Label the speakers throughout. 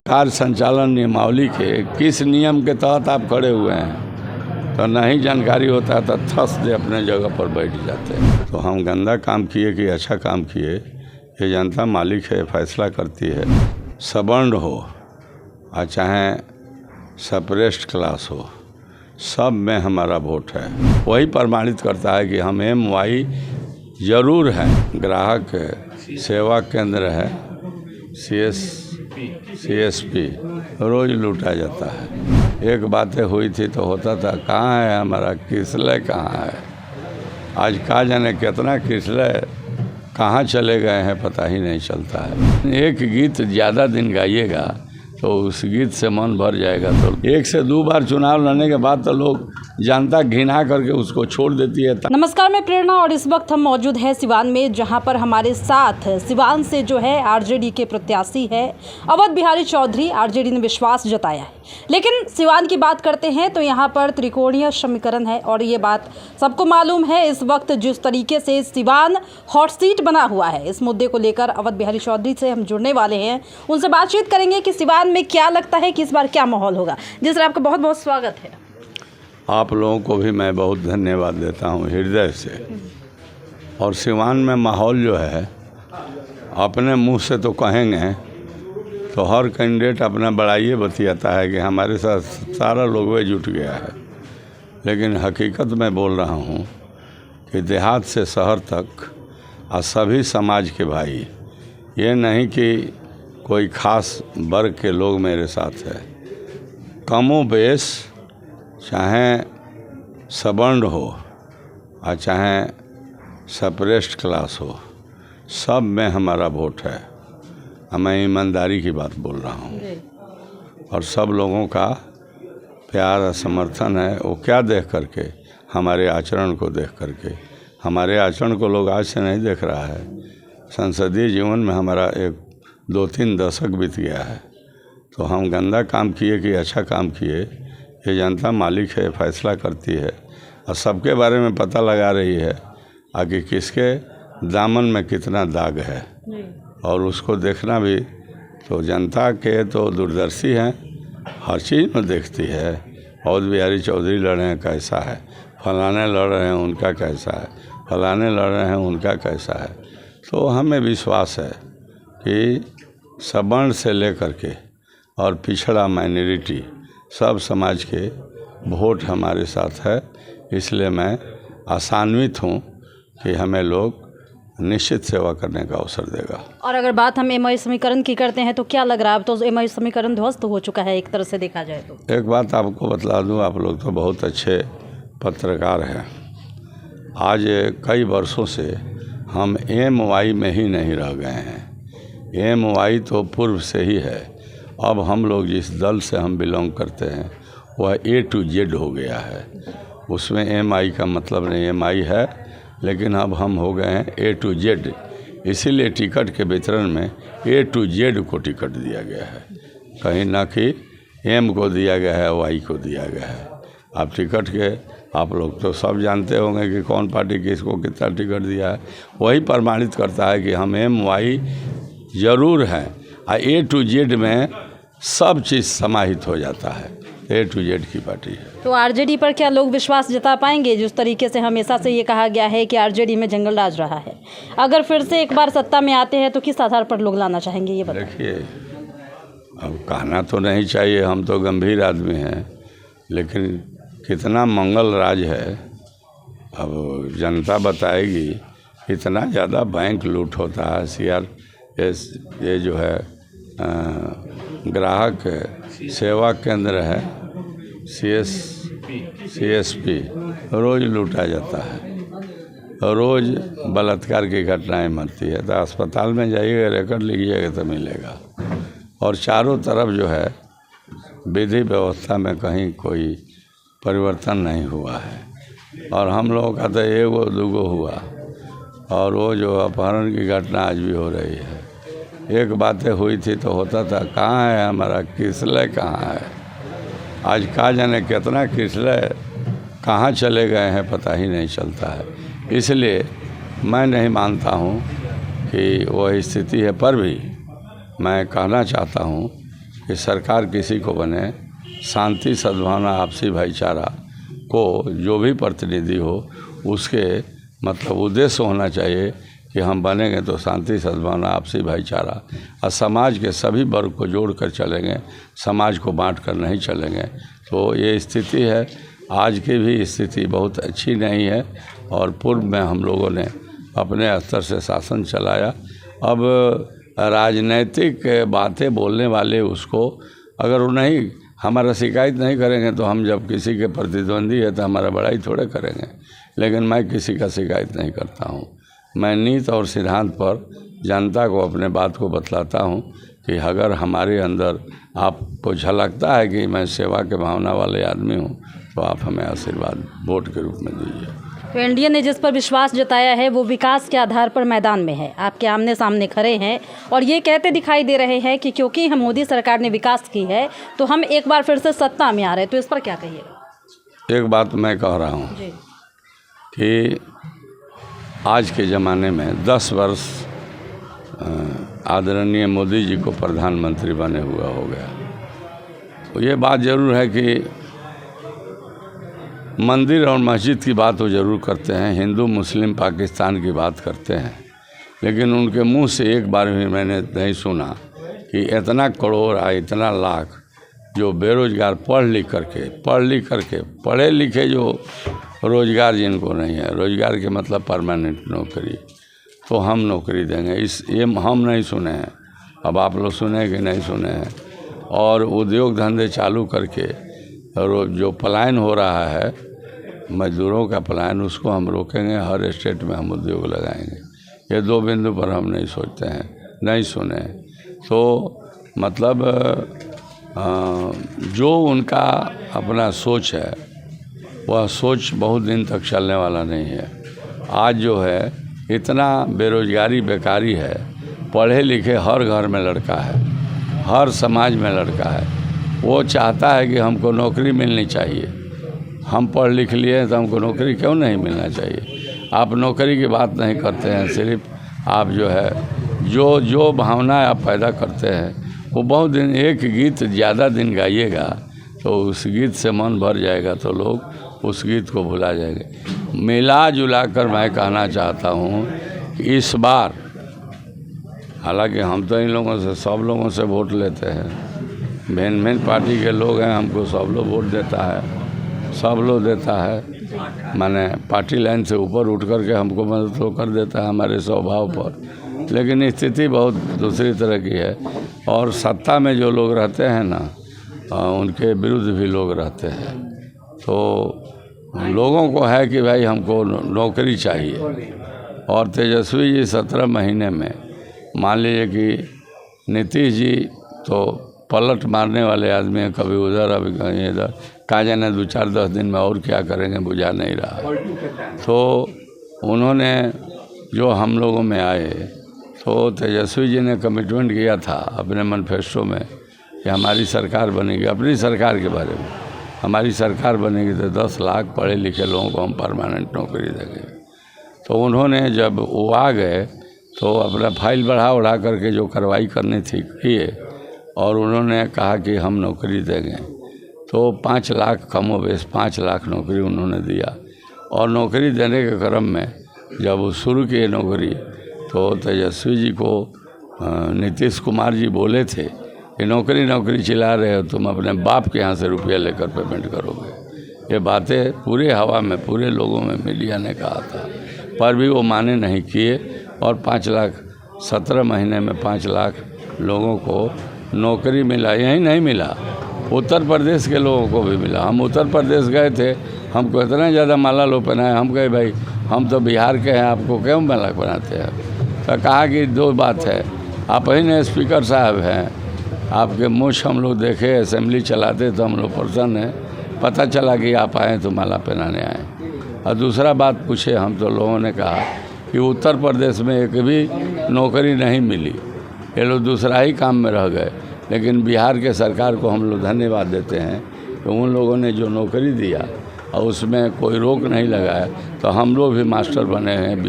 Speaker 1: कार्य संचालन नियमावली के किस नियम के तहत आप खड़े हुए हैं, तो नहीं जानकारी होता है तो थस दे अपने जगह पर बैठ जाते हैं। तो हम गंदा काम किए कि अच्छा काम किए, ये जनता मालिक है, फैसला करती है। सवर्ण हो और चाहे सप्रेस्ड क्लास हो, सब में हमारा वोट है। वही प्रमाणित करता है कि हम MY जरूर हैं। ग्राहक सेवा केंद्र है, CSP रोज लूटा जाता है। एक बातें हुई थी तो होता था, कहाँ है हमारा किसलय, कहाँ है। आज कहा जाने कितना किसलय कहाँ चले गए हैं पता ही नहीं चलता है। एक गीत ज़्यादा दिन गाइएगा तो उस गीत से मन भर जाएगा। तो 1 से 2 बार चुनाव लड़ने के बाद तो लोग जनता घृणा करके उसको छोड़ देती है।
Speaker 2: नमस्कार, मैं प्रेरणा और इस वक्त हम मौजूद हैं सिवान में, जहां पर हमारे साथ सिवान से जो है RJD के प्रत्याशी है अवध बिहारी चौधरी। RJD ने विश्वास जताया है, लेकिन सिवान की बात करते हैं तो यहां पर त्रिकोणीय समीकरण है और ये बात सबको मालूम है। इस वक्त जिस तरीके से सिवान हॉट सीट बना हुआ है, इस मुद्दे को लेकर अवध बिहारी चौधरी से हम जुड़ने वाले हैं, उनसे बातचीत करेंगे कि सिवान में क्या लगता है कि इस बार क्या माहौल होगा। जिस तरह आपका बहुत बहुत स्वागत है।
Speaker 1: आप लोगों को भी मैं बहुत धन्यवाद देता हूं हृदय से। और सिवान में माहौल जो है, अपने मुंह से तो कहेंगे तो हर कैंडिडेट अपना बड़ाई बतियाता है कि हमारे साथ सारा लोग जुट गया है, लेकिन हकीकत में बोल रहा हूं कि देहात से शहर तक और सभी समाज के भाई, ये नहीं कि कोई खास वर्ग के लोग मेरे साथ है। कमो बेश चाहे सवर्ण हो और चाहे सप्रेस्ड क्लास हो, सब में हमारा वोट है। मैं ईमानदारी की बात बोल रहा हूँ और सब लोगों का प्यार और समर्थन है। वो क्या देख करके, हमारे आचरण को देख करके। हमारे आचरण को लोग आज से नहीं देख रहा है। संसदीय जीवन में हमारा 2-3 दशक बीत गया है। तो हम गंदा काम किए कि अच्छा काम किए, ये जनता मालिक है, फैसला करती है और सबके बारे में पता लगा रही है आगे किसके दामन में कितना दाग है, और उसको देखना भी तो जनता के तो दूरदर्शी हैं, हर चीज़ में देखती है। अवध बिहारी चौधरी लड़ रहे हैं कैसा है, फलाने लड़ रहे हैं उनका कैसा है, फलाने लड़ रहे हैं उनका कैसा है। तो हमें विश्वास है कि सवर्ण से लेकर के और पिछड़ा माइनॉरिटी सब समाज के वोट हमारे साथ है। इसलिए मैं आशान्वित हूँ कि हमें लोग निश्चित सेवा करने का अवसर देगा।
Speaker 2: और अगर बात हम MY समीकरण की करते हैं तो क्या लग रहा है, अब तो MY समीकरण ध्वस्त हो चुका है एक तरह से देखा जाए तो।
Speaker 1: एक बात आपको बतला दूँ, आप लोग तो बहुत अच्छे पत्रकार हैं। आज कई वर्षों से हम MY में ही नहीं रह गए हैं। MY तो पूर्व से ही है। अब हम लोग जिस दल से हम बिलोंग करते हैं वह A to Z हो गया है। उसमें MI का मतलब नहीं, MI है, लेकिन अब हम हो गए हैं A to Z। इसीलिए टिकट के वितरण में A to Z को टिकट दिया गया है, कहीं ना कि M को दिया गया है, Y को दिया गया है। अब टिकट के आप लोग तो सब जानते होंगे कि कौन पार्टी किसको कितना टिकट दिया है। वही प्रमाणित करता है कि हम MY जरूर हैं और A to Z में सब चीज़ समाहित हो जाता है। A to Z की पार्टी है।
Speaker 2: तो RJD पर क्या लोग विश्वास जता पाएंगे? जिस तरीके से हमेशा से ये कहा गया है कि RJD में जंगल राज रहा है, अगर फिर से एक बार सत्ता में आते हैं तो किस आधार पर लोग लाना चाहेंगे, ये बताइए।
Speaker 1: देखिए, अब कहना तो नहीं चाहिए, हम तो गंभीर आदमी हैं, लेकिन कितना मंगल राज है अब जनता बताएगी। इतना ज़्यादा बैंक लूट होता है। ये जो है ग्राहक सेवा केंद्र है, CSP रोज लूटा जाता है। रोज बलात्कार की घटनाएं मरती है। तो अस्पताल में जाइएगा, रिकॉर्ड लीजिएगा तो मिलेगा। और चारों तरफ जो है विधि व्यवस्था में कहीं कोई परिवर्तन नहीं हुआ है। और हम लोगों का तो 1-2 हुआ, और वो जो अपहरण की घटना आज भी हो रही है। एक बातें हुई थी तो होता था, कहाँ है हमारा किसलय, कहाँ है। आज कहा जाने कितना किसलय कहाँ चले गए हैं पता ही नहीं चलता है। इसलिए मैं नहीं मानता हूँ कि वह स्थिति है, पर भी मैं कहना चाहता हूँ कि सरकार किसी को बने, शांति सद्भावना आपसी भाईचारा को जो भी प्रतिनिधि हो उसके मतलब उद्देश्य होना चाहिए कि हम बनेंगे तो शांति सद्भावना आपसी भाईचारा और समाज के सभी वर्ग को जोड़ कर चलेंगे, समाज को बांट कर नहीं चलेंगे। तो ये स्थिति है। आज की भी स्थिति बहुत अच्छी नहीं है और पूर्व में हम लोगों ने अपने स्तर से शासन चलाया। अब राजनीतिक बातें बोलने वाले उसको अगर वो नहीं हमारा शिकायत नहीं करेंगे तो हम जब किसी के प्रतिद्वंदी है तो हमारा बड़ाई थोड़े करेंगे। लेकिन मैं किसी का शिकायत नहीं करता हूँ। मैं नीति और सिद्धांत पर जनता को अपने बात को बतलाता हूँ कि अगर हमारे अंदर आपको झलकता है कि मैं सेवा के भावना वाले आदमी हूँ तो आप हमें आशीर्वाद वोट के रूप में दीजिए।
Speaker 2: तो एनडीए ने जिस पर विश्वास जताया है वो विकास के आधार पर मैदान में है, आपके आमने सामने खड़े हैं और ये कहते दिखाई दे रहे हैं कि क्योंकि हम मोदी सरकार ने विकास की है तो हम एक बार फिर से सत्ता में आ रहे हैं। तो इस पर क्या कहिएगा?
Speaker 1: एक बात मैं कह रहा हूँ कि आज के ज़माने में 10 वर्ष आदरणीय मोदी जी को प्रधानमंत्री बने हुआ हो गया। तो ये बात ज़रूर है कि मंदिर और मस्जिद की बात वो ज़रूर करते हैं, हिंदू मुस्लिम पाकिस्तान की बात करते हैं, लेकिन उनके मुंह से एक बार भी मैंने नहीं सुना कि इतना करोड़ या इतना लाख जो बेरोजगार पढ़ लिख करके पढ़े लिखे जो रोजगार जिनको नहीं है, रोजगार के मतलब परमानेंट नौकरी, तो हम नौकरी देंगे, ये हम नहीं सुने हैं। अब आप लोग सुने कि नहीं सुने हैं। और उद्योग धंधे चालू करके जो पलायन हो रहा है मजदूरों का पलायन, उसको हम रोकेंगे। हर स्टेट में हम उद्योग लगाएंगे। ये 2 बिंदु पर हम नहीं सोचते हैं, नहीं सुने। तो मतलब जो उनका अपना सोच है वह सोच बहुत दिन तक चलने वाला नहीं है। आज जो है इतना बेरोजगारी बेकारी है, पढ़े लिखे हर घर में लड़का है, हर समाज में लड़का है। वो चाहता है कि हमको नौकरी मिलनी चाहिए। हम पढ़ लिख लिए तो हमको नौकरी क्यों नहीं मिलना चाहिए? आप नौकरी की बात नहीं करते हैं, सिर्फ आप जो है जो भावना आप पैदा करते हैं वो बहुत दिन एक गीत ज़्यादा दिन गाइएगा तो उस गीत से मन भर जाएगा तो लोग उस गीत को भुला जाएंगे। मिला जुला कर मैं कहना चाहता हूँ कि इस बार, हालांकि हम तो इन लोगों से सब लोगों से वोट लेते हैं, मेन पार्टी के लोग हैं, हमको सब लोग वोट देता है, सब लोग देता है, माने पार्टी लाइन से ऊपर उठ कर के हमको मदद तो कर देता है हमारे स्वभाव पर। लेकिन स्थिति बहुत दूसरी तरह की है और सत्ता में जो लोग रहते हैं ना उनके विरुद्ध भी लोग रहते हैं। तो लोगों को है कि भाई हमको नौकरी चाहिए। और तेजस्वी जी 17 महीने में, मान लीजिए कि नीतीश जी तो पलट मारने वाले आदमी हैं, कभी उधर अभी कहीं इधर, कहा जाने 2-4-10 दिन में और क्या करेंगे बुझा नहीं रहा। तो उन्होंने जो हम लोगों में आए तो तेजस्वी जी ने कमिटमेंट किया था अपने मैनिफेस्टो में कि हमारी सरकार बनेगी, अपनी सरकार के बारे में, हमारी सरकार बनेगी तो 10 लाख पढ़े लिखे लोगों को हम परमानेंट नौकरी देंगे। तो उन्होंने जब वो आ गए तो अपना फाइल बढ़ा करके जो कार्रवाई करनी थी किए और उन्होंने कहा कि हम नौकरी देंगे। तो 5 लाख कमोबेश 5 लाख नौकरी उन्होंने दिया। और नौकरी देने के क्रम में जब वो शुरू किए नौकरी तो तेजस्वी जी को नीतीश कुमार जी बोले थे कि नौकरी चिल्ला रहे हो, तुम अपने बाप के यहाँ से रुपया लेकर पेमेंट करोगे। ये बातें पूरे हवा में, पूरे लोगों में मीडिया ने कहा था, पर भी वो माने नहीं किए। और 5 लाख 17 महीने में 5 लाख लोगों को नौकरी मिला। यहीं नहीं मिला, उत्तर प्रदेश के लोगों को भी मिला। हम उत्तर प्रदेश गए थे, हमको इतना ज़्यादा माला लो पहनाए, हम कहे भाई हम तो बिहार के हैं, आपको क्यों माला बनाते हैं? तो कहा कि 2 बात है, आप ही ने स्पीकर साहब हैं, आपके मुँह हम लोग देखे, असेंबली चलाते तो हम लोग प्रसन्न हैं, पता चला कि आप आए तो माला पहनाने आए। और दूसरा बात पूछे हम तो लोगों ने कहा कि उत्तर प्रदेश में एक भी नौकरी नहीं मिली, ये लोग दूसरा ही काम में रह गए। लेकिन बिहार के सरकार को हम लोग धन्यवाद देते हैं कि उन लोगों ने जो नौकरी दिया और उसमें कोई रोक नहीं लगाया, तो हम लोग भी मास्टर बने हैं।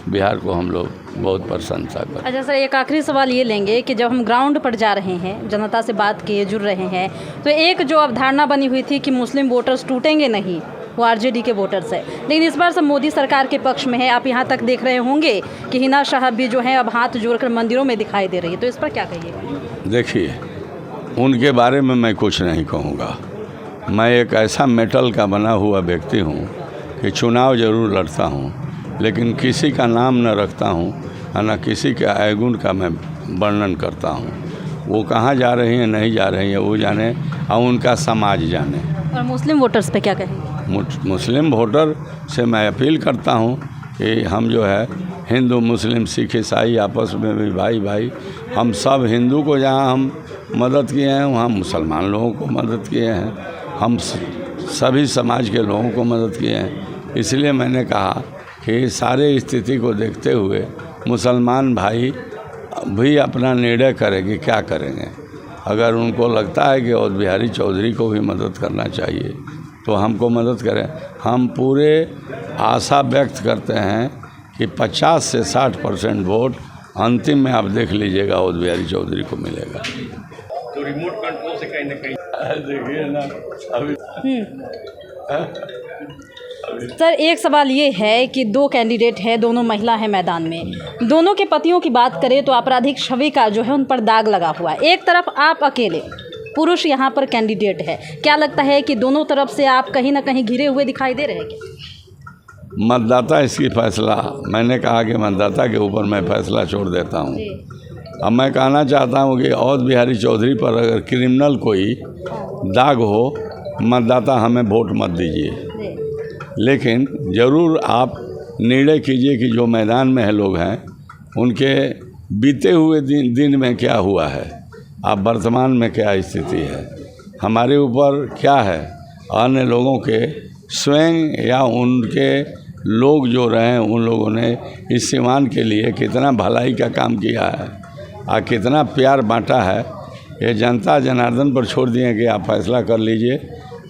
Speaker 1: बिहार को हम लोग बहुत प्रशंसा कर।
Speaker 2: अच्छा सर, एक आखिरी सवाल ये लेंगे कि जब हम ग्राउंड पर जा रहे हैं, जनता से बात किए, जुड़ रहे हैं, तो एक जो अवधारणा बनी हुई थी कि मुस्लिम वोटर्स टूटेंगे नहीं, वो आरजेडी के वोटर्स है, लेकिन इस बार सब मोदी सरकार के पक्ष में है। आप यहाँ तक देख रहे होंगे कि हिना साहब भी जो है अब हाथ जोड़कर मंदिरों में दिखाई दे रही है, तो इस पर क्या कहिएगा?
Speaker 1: देखिए, उनके बारे में मैं कुछ नहीं कहूँगा। मैं एक ऐसा मेटल का बना हुआ व्यक्ति हूँ कि चुनाव ज़रूर लड़ता हूँ, लेकिन किसी का नाम न रखता हूँ और न किसी के अवगुण का मैं वर्णन करता हूँ। वो कहाँ जा रही हैं, नहीं जा रही हैं, वो जाने और उनका समाज जाने।
Speaker 2: और मुस्लिम वोटर्स पे क्या कहेंगे?
Speaker 1: मुस्लिम वोटर से मैं अपील करता हूँ कि हम जो है हिंदू, मुस्लिम, सिख, ईसाई आपस में भी भाई भाई, हम सब हिंदू को जहाँ हम मदद किए हैं वहाँ मुसलमान लोगों को मदद किए हैं, हम सभी समाज के लोगों को मदद किए हैं। इसलिए मैंने कहा कि सारे स्थिति को देखते हुए मुसलमान भाई भी अपना निर्णय करें कि क्या करेंगे। अगर उनको लगता है कि अवध बिहारी चौधरी को भी मदद करना चाहिए तो हमको मदद करें। हम पूरे आशा व्यक्त करते हैं कि 50 से 60% वोट अंतिम में आप देख लीजिएगा अवध बिहारी चौधरी को मिलेगा।
Speaker 3: तो रिमोट कंट्रोल से कहीं ना कहीं
Speaker 1: देखिए ना अभी
Speaker 2: सर, एक सवाल ये है कि दो कैंडिडेट है, दोनों महिला हैं मैदान में, दोनों के पतियों की बात करें तो आपराधिक छवि का जो है उन पर दाग लगा हुआ है। एक तरफ आप अकेले पुरुष यहाँ पर कैंडिडेट है, क्या लगता है कि दोनों तरफ से आप कहीं ना कहीं घिरे हुए दिखाई दे रहे हैं क्या?
Speaker 1: मतदाता इसकी फैसला, मैंने कहा कि मतदाता के ऊपर मैं फैसला छोड़ देता हूँ। अब मैं कहना चाहता हूँ कि अवध बिहारी चौधरी पर अगर क्रिमिनल कोई दाग हो, मतदाता हमें वोट मत दीजिए, लेकिन ज़रूर आप निर्णय कीजिए कि जो मैदान में है लोग हैं उनके बीते हुए दिन में क्या हुआ है, अब वर्तमान में क्या स्थिति है, हमारे ऊपर क्या है, अन्य लोगों के स्वयं या उनके लोग जो रहे हैं उन लोगों ने इस सीमान के लिए कितना भलाई का काम किया है और कितना प्यार बांटा है, ये जनता जनार्दन पर छोड़ दिए कि आप फैसला कर लीजिए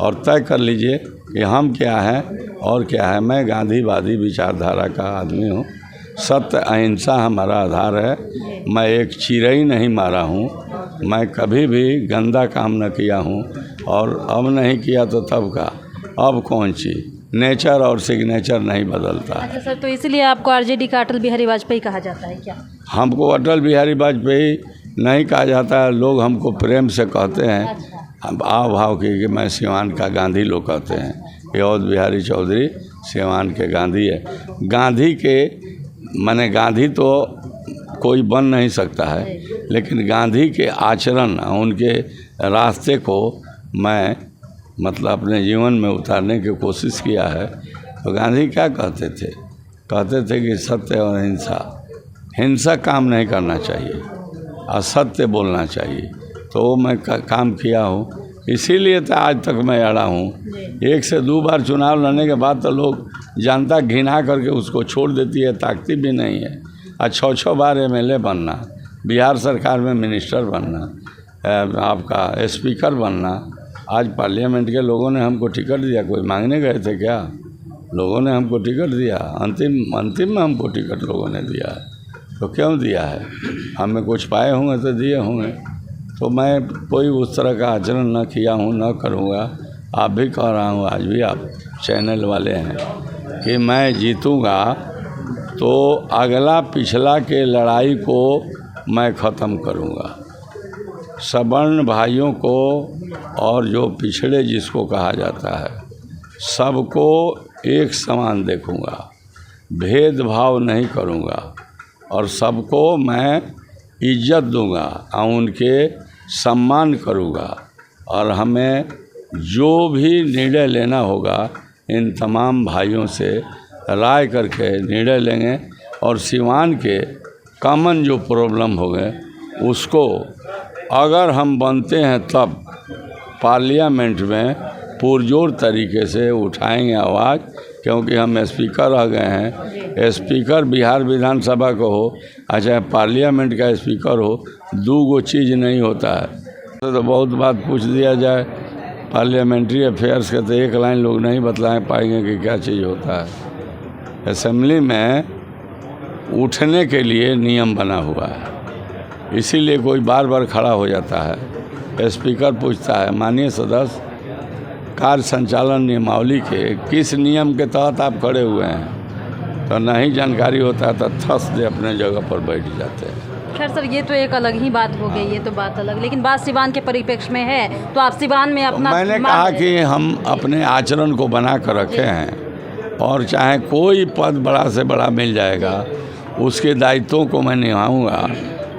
Speaker 1: और तय कर लीजिए कि हम क्या हैं और क्या है। मैं गांधीवादी विचारधारा का आदमी हूँ, सत्य अहिंसा हमारा आधार है। मैं एक चिड़ै नहीं मारा हूँ, मैं कभी भी गंदा काम न किया हूँ और अब नहीं किया तो तब का, अब कौन चीज़, नेचर और सिग्नेचर नहीं बदलता।
Speaker 2: अच्छा सर, तो इसलिए आपको आरजेडी का अटल बिहारी वाजपेयी कहा जाता है क्या?
Speaker 1: हमको अटल बिहारी वाजपेयी नहीं कहा जाता है, लोग हमको प्रेम से कहते हैं, हम आव भाव कि मैं सिवान का गांधी लोग कहते हैं। ये अवध बिहारी चौधरी सिवान के गांधी है। गांधी के माने गांधी तो कोई बन नहीं सकता है, लेकिन गांधी के आचरण, उनके रास्ते को मैं मतलब अपने जीवन में उतारने की कोशिश किया है। तो गांधी क्या कहते थे? कहते थे कि सत्य और हिंसा काम नहीं करना चाहिए, असत्य बोलना चाहिए। तो वो मैं काम किया हूँ, इसीलिए तो आज तक मैं अड़ा हूँ। 1 से 2 बार चुनाव लड़ने के बाद तो लोग जनता घिना करके उसको छोड़ देती है, ताकती भी नहीं है। और 6 बार MLA बनना, बिहार सरकार में मिनिस्टर बनना, आपका स्पीकर बनना, आज पार्लियामेंट के लोगों ने हमको टिकट दिया। कोई मांगने गए थे क्या? लोगों ने हमको टिकट दिया, अंतिम में हमको टिकट लोगों ने दिया है। तो क्यों दिया है? हमें कुछ पाए होंगे तो दिए होंगे। तो मैं कोई उस तरह का आचरण न किया हूँ, न करूँगा। आप भी कह रहा हूँ, आज भी आप चैनल वाले हैं कि मैं जीतूँगा तो अगला पिछला के लड़ाई को मैं ख़त्म करूँगा। सवर्ण भाइयों को और जो पिछड़े जिसको कहा जाता है, सबको एक समान देखूँगा, भेदभाव नहीं करूँगा और सबको मैं इज्जत दूँगा और उनके सम्मान करूँगा। और हमें जो भी निर्णय लेना होगा इन तमाम भाइयों से राय करके निर्णय लेंगे और सिवान के कॉमन जो प्रॉब्लम हो गए उसको अगर हम बनते हैं तब पार्लियामेंट में पुरजोर तरीके से उठाएंगे आवाज़, क्योंकि हम स्पीकर रह गए हैं। स्पीकर बिहार विधानसभा को हो चाहे पार्लियामेंट का स्पीकर हो, 2 चीज़ नहीं होता है। तो बहुत बात पूछ दिया जाए पार्लियामेंट्री अफेयर्स के, तो 1 लाइन लोग नहीं बतला पाएंगे कि क्या चीज़ होता है। असेंबली में उठने के लिए नियम बना हुआ है, इसीलिए कोई बार बार खड़ा हो जाता है। स्पीकर पूछता है, माननीय सदस्य, कार्य संचालन नियमावली के किस नियम के तहत आप खड़े हुए हैं? तो नहीं जानकारी होता है तो थस दे अपने जगह पर बैठ जाते हैं।
Speaker 2: खैर सर, ये तो एक अलग ही बात हो गई, ये तो बात अलग, लेकिन बात सिवान के परिप्रेक्ष्य में है तो आप सिवान में अपना
Speaker 1: मैंने कहा कि हम अपने आचरण को बना कर रखे हैं और चाहे कोई पद बड़ा से बड़ा मिल जाएगा उसके दायित्वों को मैं निभाऊंगा,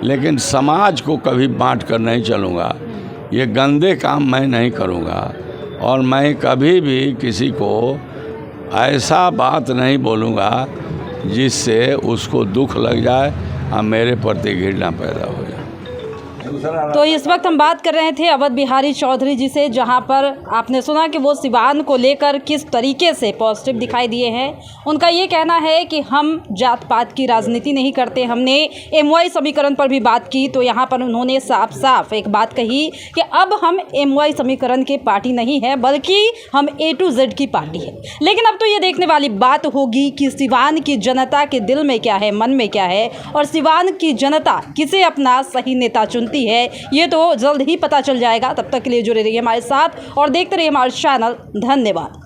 Speaker 1: लेकिन समाज को कभी बांट कर नहीं चलूँगा। ये गंदे काम मैं नहीं करूँगा और मैं कभी भी किसी को ऐसा बात नहीं बोलूँगा जिससे उसको दुख लग जाए और मेरे प्रति घृणा पैदा हो जाए।
Speaker 2: तो इस वक्त हम बात कर रहे थे अवध बिहारी चौधरी जी से, जहां पर आपने सुना कि वो सिवान को लेकर किस तरीके से पॉजिटिव दिखाई दिए हैं। उनका ये कहना है कि हम जात पात की राजनीति नहीं करते। हमने MY समीकरण पर भी बात की तो यहाँ पर उन्होंने साफ साफ एक बात कही कि अब हम MY समीकरण की पार्टी नहीं है, बल्कि हम A to Z की पार्टी है। लेकिन अब तो ये देखने वाली बात होगी कि सिवान की जनता के दिल में क्या है, मन में क्या है, और सिवान की जनता किसे अपना सही नेता चुनती है, ये तो जल्द ही पता चल जाएगा। तब तक के लिए जुड़े रहिए हमारे साथ और देखते रहिए हमारे चैनल। धन्यवाद।